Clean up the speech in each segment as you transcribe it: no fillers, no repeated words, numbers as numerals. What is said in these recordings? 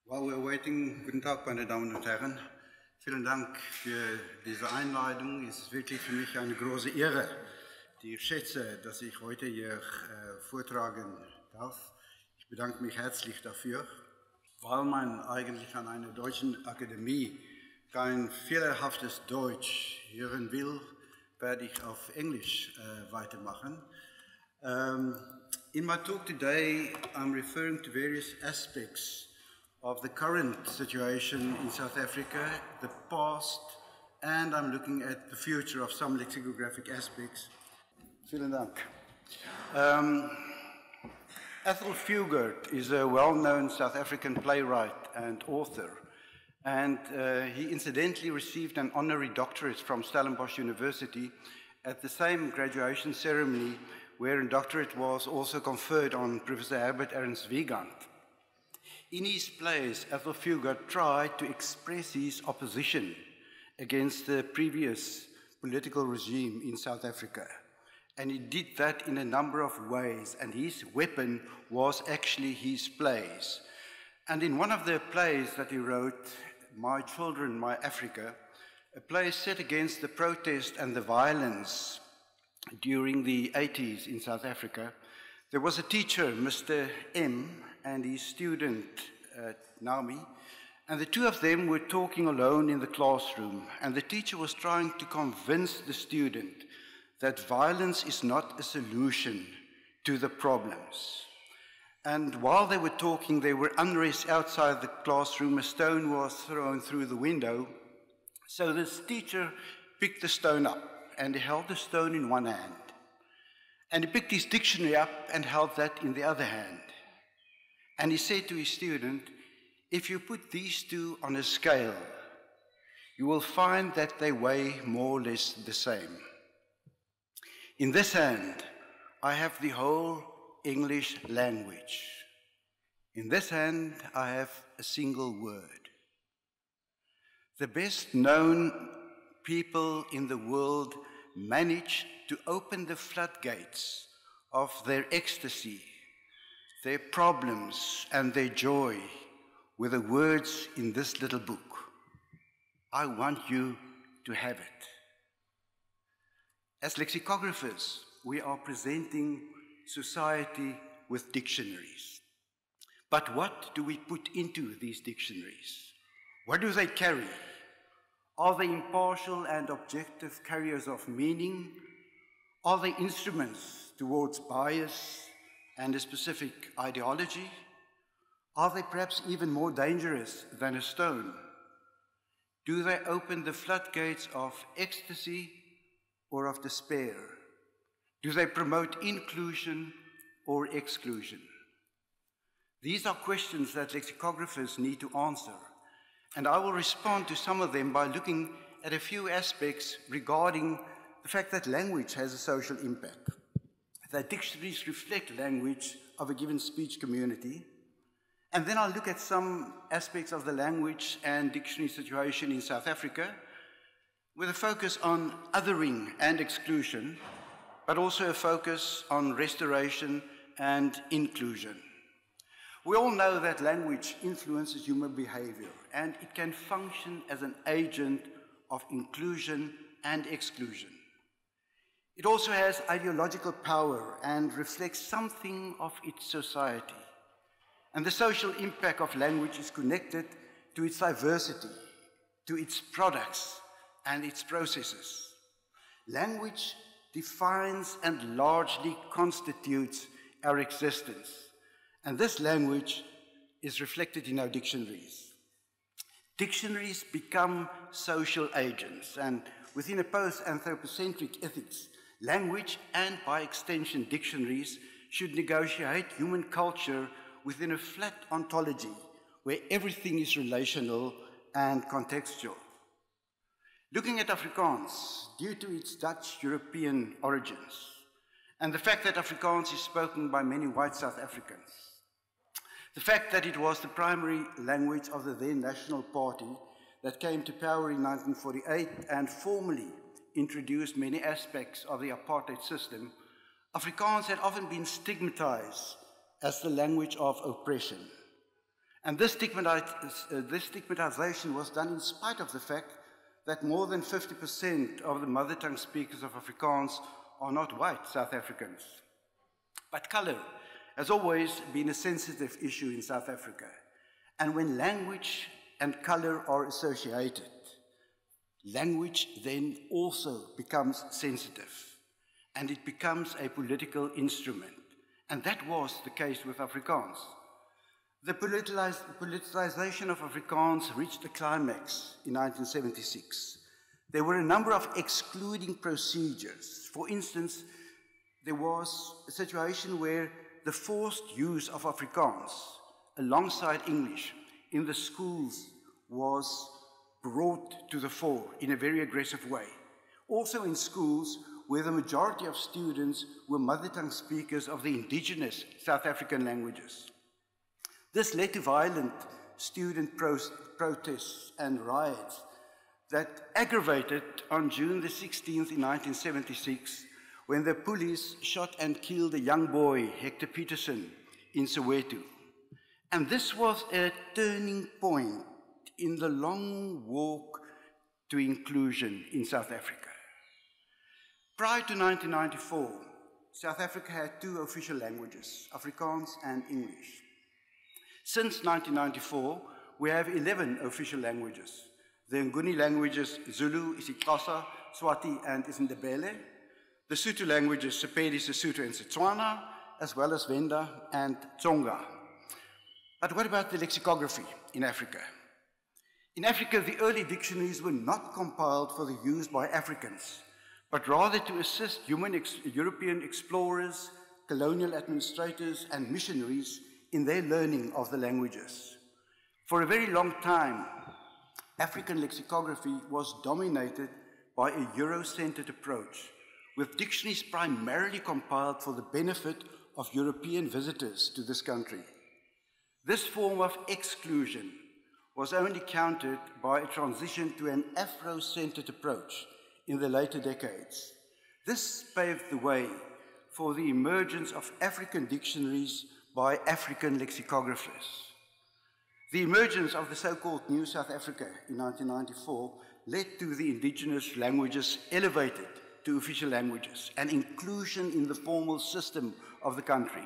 While we're waiting, guten Tag, meine Damen und Herren. Vielen Dank für diese Einladung. Es ist wirklich für mich eine große Ehre, die ich schätze, dass ich heute hier vortragen darf. Ich bedanke mich herzlich dafür. Weil man eigentlich an einer deutschen Akademie kein fehlerhaftes Deutsch hören will, werde ich auf Englisch weitermachen. In my talk today, I'm referring to various aspects of the current situation in South Africa, the past, and I'm looking at the future of some lexicographic aspects. Vielen Dank. Ethel Fugard is a well-known South African playwright and author, and he incidentally received an honorary doctorate from Stellenbosch University at the same graduation ceremony where a doctorate was also conferred on Professor Herbert Ernst Wiegand. In his plays, Ethel Fugard tried to express his opposition against the previous political regime in South Africa. And he did that in a number of ways, and his weapon was actually his plays. And in one of the plays that he wrote, My Children, My Africa, a play set against the protest and the violence during the 80s in South Africa, there was a teacher, Mr. M, and his student, Naomi, and the two of them were talking alone in the classroom, and the teacher was trying to convince the student that violence is not a solution to the problems. And while they were talking, there were unrest outside the classroom. A stone was thrown through the window. So this teacher picked the stone up, and he held the stone in one hand. And he picked his dictionary up and held that in the other hand. And he said to his student, if you put these two on a scale, you will find that they weigh more or less the same. In this hand, I have the whole English language. In this hand, I have a single word. The best known people in the world manage to open the floodgates of their ecstasy, their problems, and their joy with the words in this little book. I want you to have it. As lexicographers, we are presenting society with dictionaries. But what do we put into these dictionaries? What do they carry? Are they impartial and objective carriers of meaning? Are they instruments towards bias and a specific ideology? Are they perhaps even more dangerous than a stone? Do they open the floodgates of ecstasy or of despair? Do they promote inclusion or exclusion? These are questions that lexicographers need to answer, and I will respond to some of them by looking at a few aspects regarding the fact that language has a social impact, that dictionaries reflect language of a given speech community, and then I'll look at some aspects of the language and dictionary situation in South Africa with a focus on othering and exclusion, but also a focus on restoration and inclusion. We all know that language influences human behavior, and it can function as an agent of inclusion and exclusion. It also has ideological power and reflects something of its society. And the social impact of language is connected to its diversity, to its products, and its processes. Language defines and largely constitutes our existence. And this language is reflected in our dictionaries. Dictionaries become social agents, and within a post-anthropocentric ethics, language and by extension dictionaries should negotiate human culture within a flat ontology where everything is relational and contextual. Looking at Afrikaans, due to its Dutch-European origins, and the fact that Afrikaans is spoken by many white South Africans, the fact that it was the primary language of the then National Party that came to power in 1948 and formally introduced many aspects of the apartheid system, Afrikaans had often been stigmatized as the language of oppression. And this stigmatization was done in spite of the fact that more than 50% of the mother tongue speakers of Afrikaans are not white South Africans. But color has always been a sensitive issue in South Africa. And when language and color are associated, language then also becomes sensitive, and it becomes a political instrument. And that was the case with Afrikaans. The politicization of Afrikaans reached a climax in 1976. There were a number of excluding procedures. For instance, there was a situation where the forced use of Afrikaans alongside English in the schools was brought to the fore in a very aggressive way. Also in schools where the majority of students were mother tongue speakers of the indigenous South African languages. This led to violent student protests and riots that aggravated on June the 16th in 1976 when the police shot and killed a young boy, Hector Peterson, in Soweto. And this was a turning point in the long walk to inclusion in South Africa. Prior to 1994, South Africa had two official languages, Afrikaans and English. Since 1994, we have 11 official languages. The Nguni languages, Zulu, isiXhosa, Swati, and isiNdebele. The Sotho languages, Sepedi, Sesotho, and Setswana, as well as Venda and Tsonga. But what about the lexicography in Africa? In Africa, the early dictionaries were not compiled for the use by Africans, but rather to assist European explorers, colonial administrators, and missionaries in their learning of the languages. For a very long time, African lexicography was dominated by a Euro-centered approach, with dictionaries primarily compiled for the benefit of European visitors to this country. This form of exclusion was only countered by a transition to an Afro-centered approach in the later decades. This paved the way for the emergence of African dictionaries by African lexicographers. The emergence of the so-called New South Africa in 1994 led to the indigenous languages elevated to official languages and inclusion in the formal system of the country.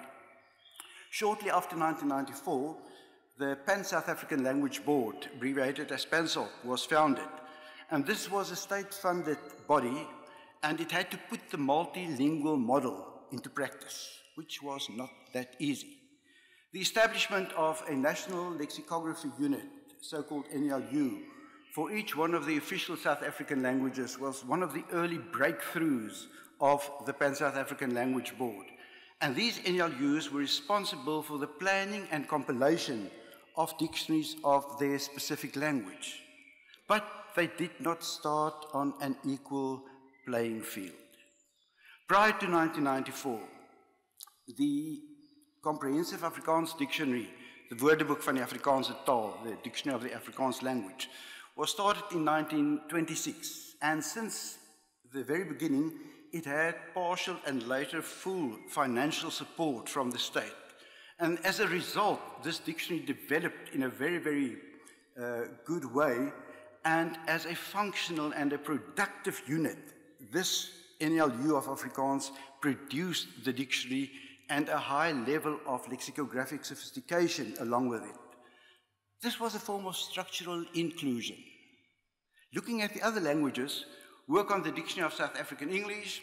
Shortly after 1994, the Pan-South African Language Board, abbreviated as PANSOC, was founded. And this was a state-funded body, and it had to put the multilingual model into practice, which was not that easy. The establishment of a national lexicography unit, so-called NLU, for each one of the official South African languages was one of the early breakthroughs of the Pan-South African Language Board. And these NLUs were responsible for the planning and compilation of dictionaries of their specific language. But they did not start on an equal playing field. Prior to 1994, the Comprehensive Afrikaans Dictionary, the Woordeboek van die Afrikaanse taal, the Dictionary of the Afrikaans language, was started in 1926. And since the very beginning, it had partial and later full financial support from the state. And as a result, this dictionary developed in a very, very good way. And as a functional and a productive unit, this NLU of Afrikaans produced the dictionary and a high level of lexicographic sophistication along with it. This was a form of structural inclusion. Looking at the other languages, work on the Dictionary of South African English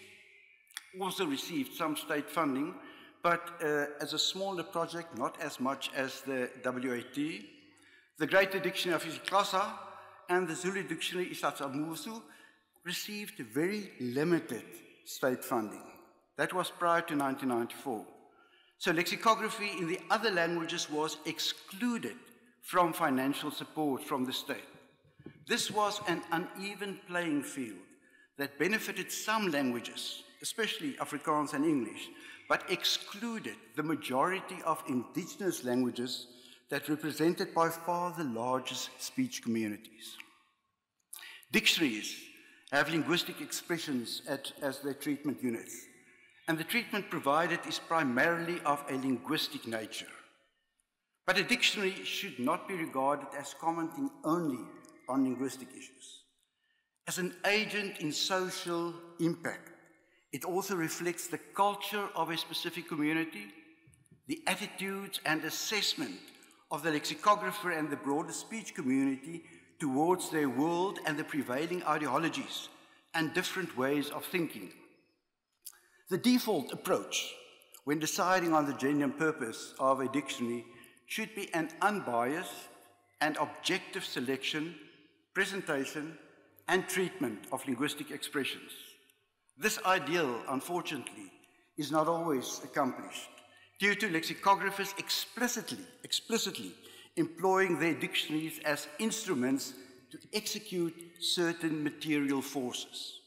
also received some state funding, but as a smaller project, not as much as the WAT. The Greater Dictionary of isiXhosa and the Zulu Dictionary Isatsamusu received very limited state funding. That was prior to 1994. So lexicography in the other languages was excluded from financial support from the state. This was an uneven playing field that benefited some languages, especially Afrikaans and English, but excluded the majority of indigenous languages that represented by far the largest speech communities. Dictionaries have linguistic expressions as their treatment units, and the treatment provided is primarily of a linguistic nature. But a dictionary should not be regarded as commenting only on linguistic issues. As an agent in social impact, it also reflects the culture of a specific community, the attitudes and assessment of the lexicographer and the broader speech community towards their world and the prevailing ideologies and different ways of thinking. The default approach when deciding on the genuine purpose of a dictionary should be an unbiased and objective selection, presentation, and treatment of linguistic expressions. This ideal, unfortunately, is not always accomplished due to lexicographers explicitly employing their dictionaries as instruments to execute certain material forces.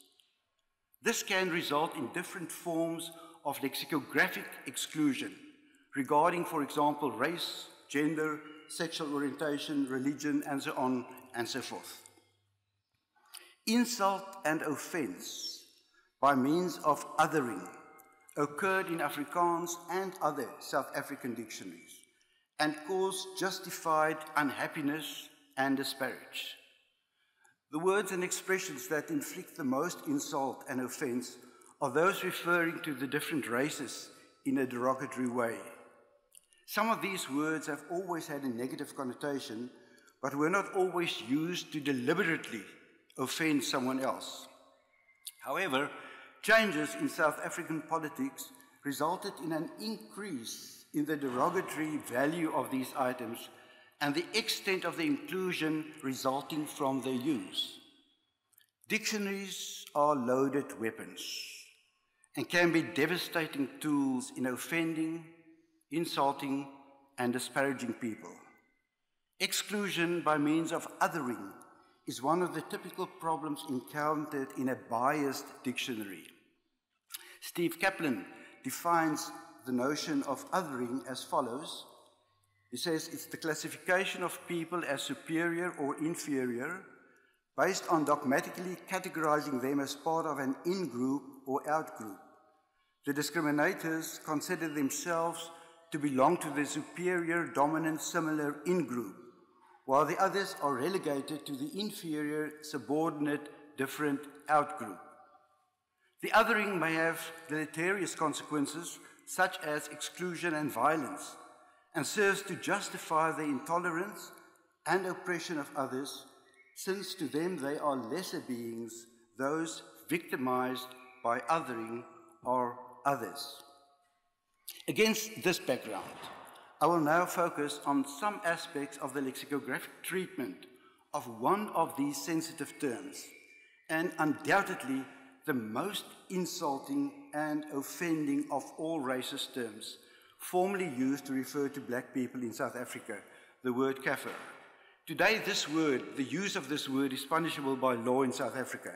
This can result in different forms of lexicographic exclusion regarding, for example, race, gender, sexual orientation, religion, and so on and so forth. Insult and offense by means of othering occurred in Afrikaans and other South African dictionaries and caused justified unhappiness and disparage. The words and expressions that inflict the most insult and offense are those referring to the different races in a derogatory way. Some of these words have always had a negative connotation, but were not always used to deliberately offend someone else. However, changes in South African politics resulted in an increase in the derogatory value of these items and the extent of the inclusion resulting from their use. Dictionaries are loaded weapons and can be devastating tools in offending, insulting, and disparaging people. Exclusion by means of othering is one of the typical problems encountered in a biased dictionary. Steve Kaplan defines the notion of othering as follows. He says it's the classification of people as superior or inferior based on dogmatically categorizing them as part of an in-group or out-group. The discriminators consider themselves to belong to the superior, dominant, similar in-group, while the others are relegated to the inferior, subordinate, different out-group. The othering may have deleterious consequences, such as exclusion and violence, and serves to justify the intolerance and oppression of others, since to them they are lesser beings, those victimized by othering are others. Against this background, I will now focus on some aspects of the lexicographic treatment of one of these sensitive terms, and undoubtedly the most insulting and offending of all racist terms, formerly used to refer to black people in South Africa, the word kafir. Today, this word, the use of this word, is punishable by law in South Africa.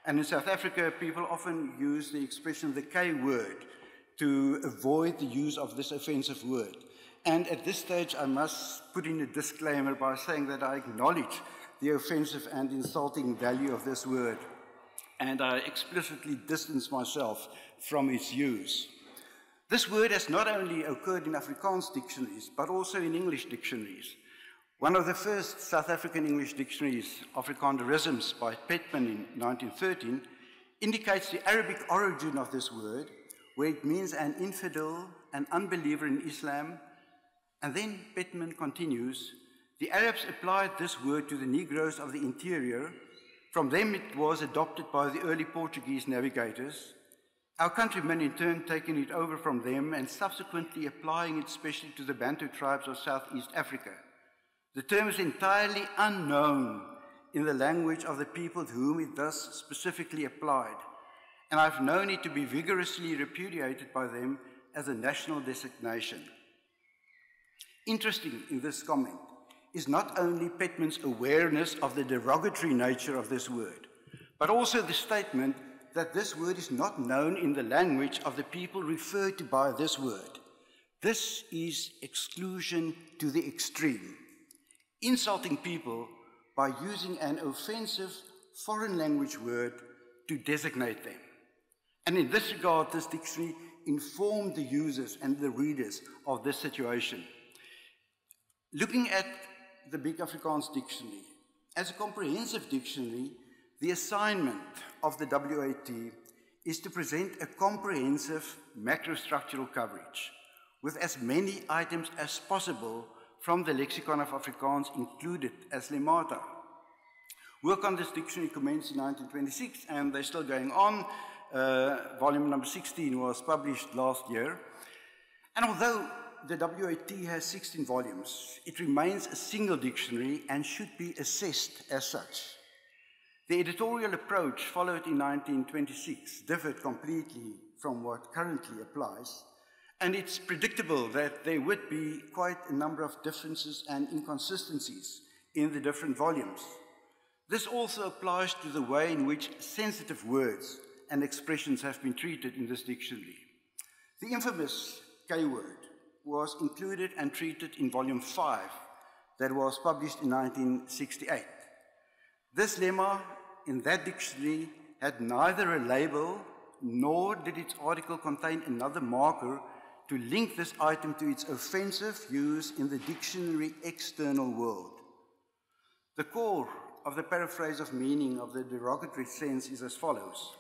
And in South Africa, people often use the expression the K word to avoid the use of this offensive word. And at this stage, I must put in a disclaimer by saying that I acknowledge the offensive and insulting value of this word, and I explicitly distance myself from its use. This word has not only occurred in Afrikaans dictionaries, but also in English dictionaries. One of the first South African English dictionaries, Afrikanerisms by Petman in 1913, indicates the Arabic origin of this word, where it means an infidel, an unbeliever in Islam. And then Petman continues, the Arabs applied this word to the Negroes of the interior. From them it was adopted by the early Portuguese navigators. Our countrymen in turn taking it over from them and subsequently applying it especially to the Bantu tribes of Southeast Africa. The term is entirely unknown in the language of the people to whom it thus specifically applied, and I've known it to be vigorously repudiated by them as a national designation. Interesting in this comment is not only Petman's awareness of the derogatory nature of this word, but also the statement that this word is not known in the language of the people referred to by this word. This is exclusion to the extreme, insulting people by using an offensive foreign language word to designate them. And in this regard, this dictionary informed the users and the readers of this situation. Looking at the Big Afrikaans Dictionary, as a comprehensive dictionary, the assignment of the WAT is to present a comprehensive macrostructural coverage with as many items as possible from the lexicon of Afrikaans included as lemata. Work on this dictionary commenced in 1926 and they're still going on. Volume number 16 was published last year. And although the WAT has 16 volumes, it remains a single dictionary and should be assessed as such. The editorial approach followed in 1926 differed completely from what currently applies, and it's predictable that there would be quite a number of differences and inconsistencies in the different volumes. This also applies to the way in which sensitive words and expressions have been treated in this dictionary. The infamous K-word was included and treated in volume 5 that was published in 1968. This lemma in that dictionary had neither a label nor did its article contain another marker to link this item to its offensive use in the dictionary external world. The core of the paraphrase of meaning of the derogatory sense is as follows.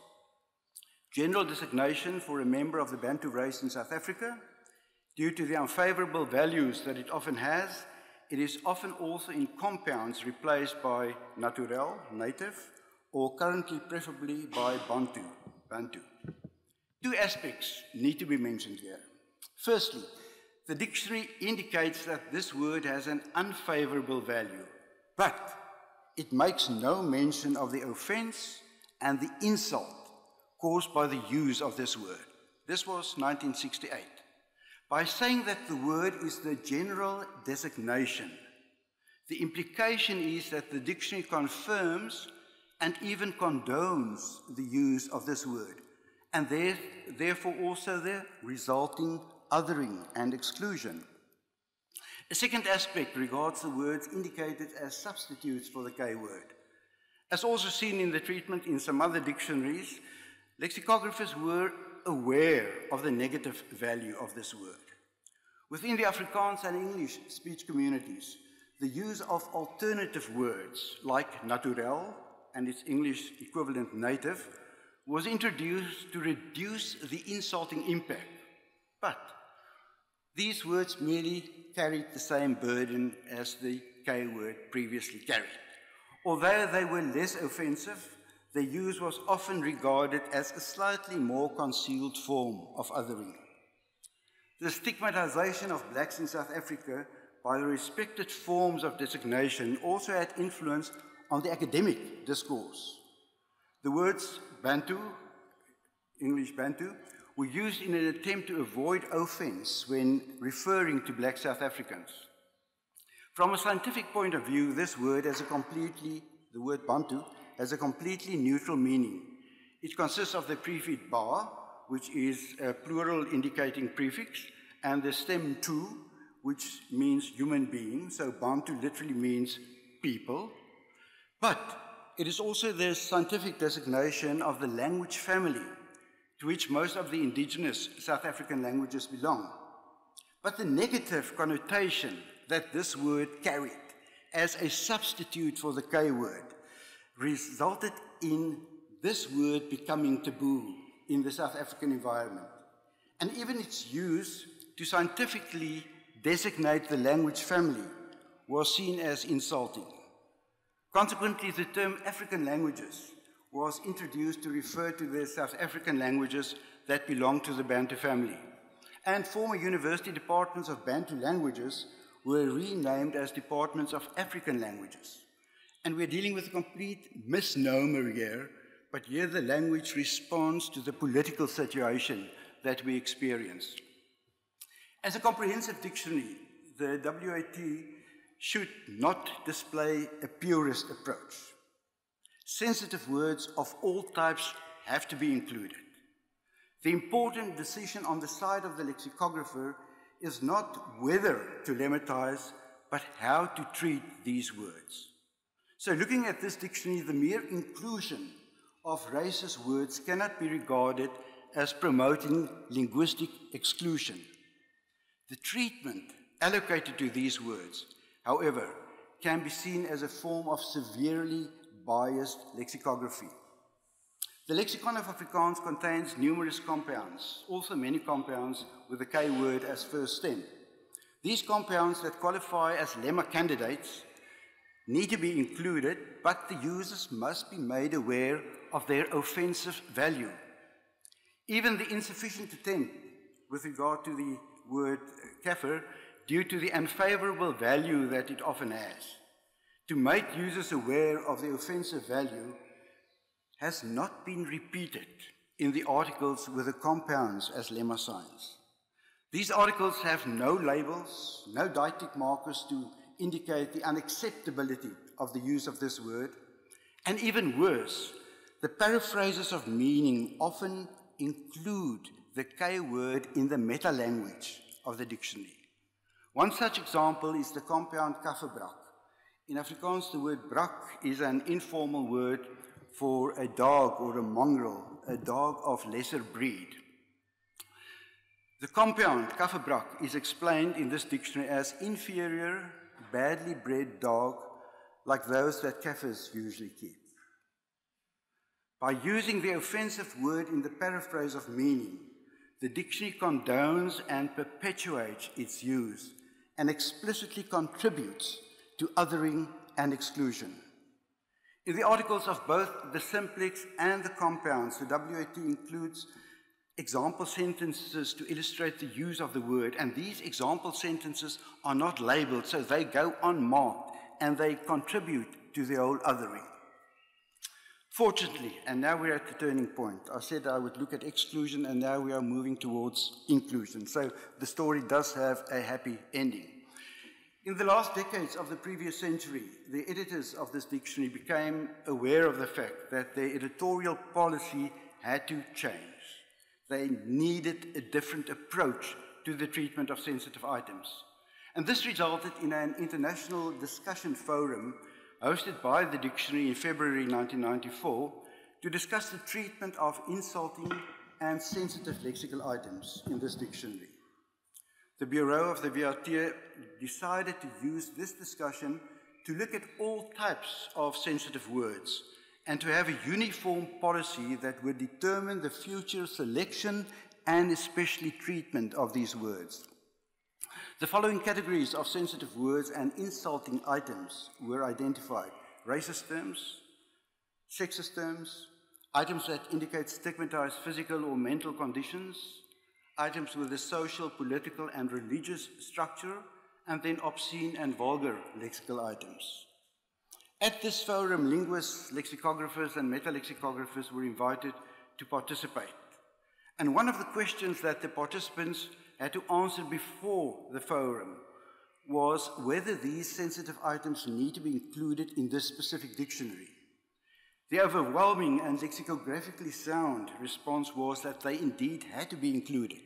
General designation for a member of the Bantu race in South Africa. Due to the unfavorable values that it often has, it is often also in compounds replaced by naturel, native, or currently preferably by Bantu. Two aspects need to be mentioned here. Firstly, the dictionary indicates that this word has an unfavorable value, but it makes no mention of the offense and the insult caused by the use of this word. This was 1968. By saying that the word is the general designation, the implication is that the dictionary confirms and even condones the use of this word, and therefore also the resulting othering and exclusion. A second aspect regards the words indicated as substitutes for the K-word. As also seen in the treatment in some other dictionaries, lexicographers were aware of the negative value of this word. Within the Afrikaans and English speech communities, the use of alternative words like naturel and its English equivalent native was introduced to reduce the insulting impact. But these words merely carried the same burden as the K-word previously carried. Although they were less offensive, their use was often regarded as a slightly more concealed form of othering. The stigmatization of blacks in South Africa by the respected forms of designation also had influence on the academic discourse. The words Bantu, English Bantu, were used in an attempt to avoid offense when referring to black South Africans. From a scientific point of view, this word the word Bantu, has a completely neutral meaning. It consists of the prefix ba, which is a plural indicating prefix, and the stem tu, which means human being. So Bantu literally means people. But it is also the scientific designation of the language family to which most of the indigenous South African languages belong. But the negative connotation that this word carried as a substitute for the K-word resulted in this word becoming taboo in the South African environment. And even its use to scientifically designate the language family was seen as insulting. Consequently, the term African languages was introduced to refer to the South African languages that belong to the Bantu family. And former university departments of Bantu languages were renamed as departments of African languages. And we're dealing with a complete misnomer here, but here the language responds to the political situation that we experience. As a comprehensive dictionary, the WAT should not display a purist approach. Sensitive words of all types have to be included. The important decision on the side of the lexicographer is not whether to lemmatize, but how to treat these words. So looking at this dictionary, the mere inclusion of racist words cannot be regarded as promoting linguistic exclusion. The treatment allocated to these words however, can be seen as a form of severely biased lexicography. The lexicon of Afrikaans contains numerous compounds, also many compounds with the K word as first stem. These compounds that qualify as lemma candidates need to be included, but the users must be made aware of their offensive value. Even the insufficient attempt with regard to the word kafir, due to the unfavorable value that it often has, to make users aware of the offensive value has not been repeated in the articles with the compounds as lemma signs. These articles have no labels, no deictic markers to indicate the unacceptability of the use of this word, and even worse, the paraphrases of meaning often include the K word in the meta-language of the dictionary. One such example is the compound kaffebrak. In Afrikaans, the word brak is an informal word for a dog or a mongrel, a dog of lesser breed. The compound kaffebrak is explained in this dictionary as inferior, badly bred dog, like those that Kafirs usually keep. By using the offensive word in the paraphrase of meaning, the dictionary condones and perpetuates its use and explicitly contributes to othering and exclusion. In the articles of both the simplex and the compounds, the WAT includes example sentences to illustrate the use of the word, and these example sentences are not labeled, so they go unmarked and they contribute to the whole othering. Fortunately, and now we're at the turning point, I said I would look at exclusion, and now we are moving towards inclusion. So the story does have a happy ending. In the last decades of the previous century, the editors of this dictionary became aware of the fact that their editorial policy had to change. They needed a different approach to the treatment of sensitive items. And this resulted in an international discussion forum hosted by the dictionary in February 1994 to discuss the treatment of insulting and sensitive lexical items in this dictionary. The Bureau of the VAT decided to use this discussion to look at all types of sensitive words and to have a uniform policy that would determine the future selection and especially treatment of these words. The following categories of sensitive words and insulting items were identified: racist terms, sexist terms, items that indicate stigmatized physical or mental conditions, items with a social, political, and religious structure, and then obscene and vulgar lexical items. At this forum, linguists, lexicographers, and meta-lexicographers were invited to participate. And one of the questions that the participants had to answer before the forum was whether these sensitive items need to be included in this specific dictionary. The overwhelming and lexicographically sound response was that they indeed had to be included.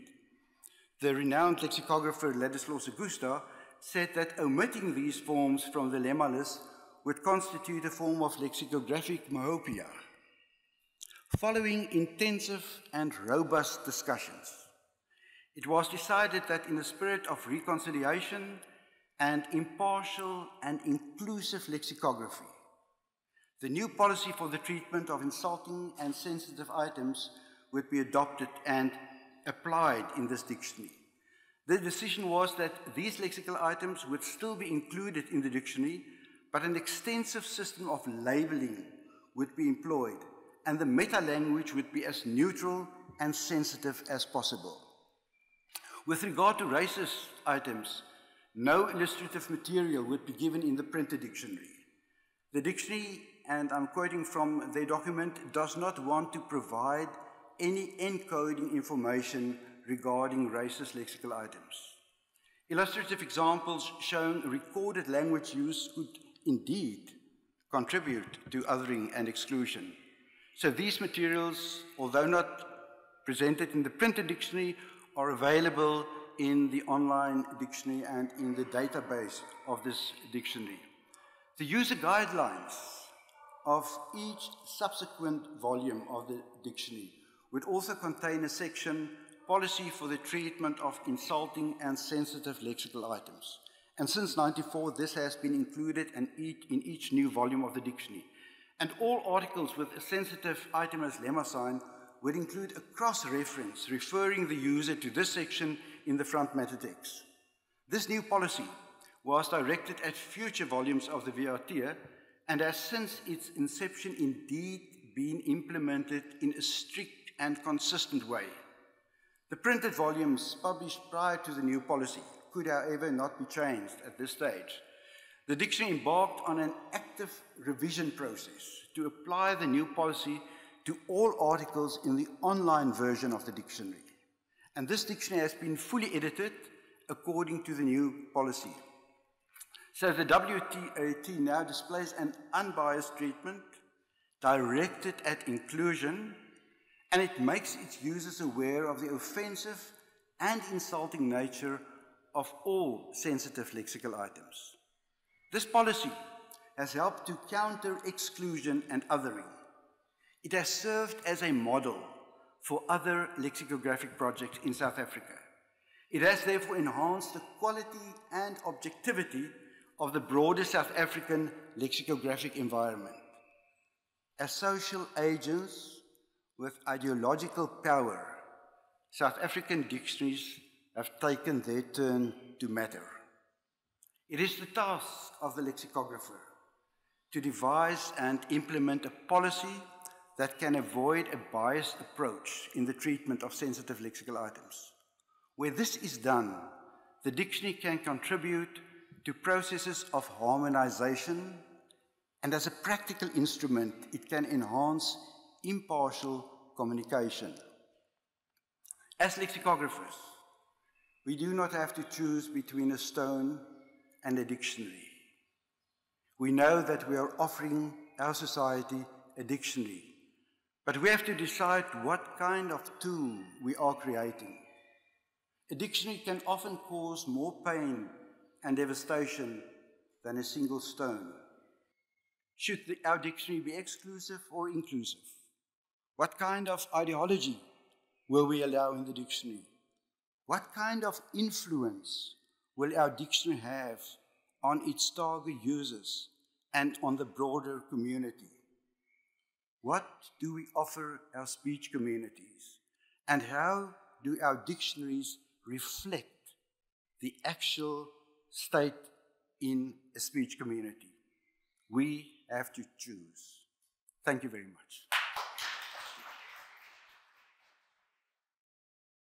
The renowned lexicographer Ladislaus Augusta said that omitting these forms from the lemma list would constitute a form of lexicographic myopia. Following intensive and robust discussions, it was decided that in the spirit of reconciliation and impartial and inclusive lexicography, the new policy for the treatment of insulting and sensitive items would be adopted and applied in this dictionary. The decision was that these lexical items would still be included in the dictionary, but an extensive system of labeling would be employed, and the meta-language would be as neutral and sensitive as possible. With regard to racist items, no illustrative material would be given in the printed dictionary. The dictionary, and I'm quoting from their document, does not want to provide any encoding information regarding racist lexical items. Illustrative examples showing recorded language use could indeed contribute to othering and exclusion. So these materials, although not presented in the printed dictionary, are available in the online dictionary and in the database of this dictionary. The user guidelines of each subsequent volume of the dictionary would also contain a section, Policy for the Treatment of Insulting and Sensitive Lexical Items. And since 1994, this has been included in each new volume of the dictionary. And all articles with a sensitive item as lemma sign would include a cross-reference referring the user to this section in the front matter text. This new policy was directed at future volumes of the VRT and has since its inception indeed been implemented in a strict and consistent way. The printed volumes published prior to the new policy could, however, not be changed at this stage. The dictionary embarked on an active revision process to apply the new policy to all articles in the online version of the dictionary. And this dictionary has been fully edited according to the new policy. So the WTAT now displays an unbiased treatment directed at inclusion, and it makes its users aware of the offensive and insulting nature of all sensitive lexical items. This policy has helped to counter exclusion and othering. It has served as a model for other lexicographic projects in South Africa. It has therefore enhanced the quality and objectivity of the broader South African lexicographic environment. As social agents with ideological power, South African dictionaries have taken their turn to matter. It is the task of the lexicographer to devise and implement a policy that can avoid a biased approach in the treatment of sensitive lexical items. Where this is done, the dictionary can contribute to processes of harmonization, and as a practical instrument, it can enhance impartial communication. As lexicographers, we do not have to choose between a stone and a dictionary. We know that we are offering our society a dictionary, but we have to decide what kind of tool we are creating. A dictionary can often cause more pain and devastation than a single stone. Should our dictionary be exclusive or inclusive? What kind of ideology will we allow in the dictionary? What kind of influence will our dictionary have on its target users and on the broader community? What do we offer our speech communities? And how do our dictionaries reflect the actual state in a speech community? We have to choose. Thank you very much.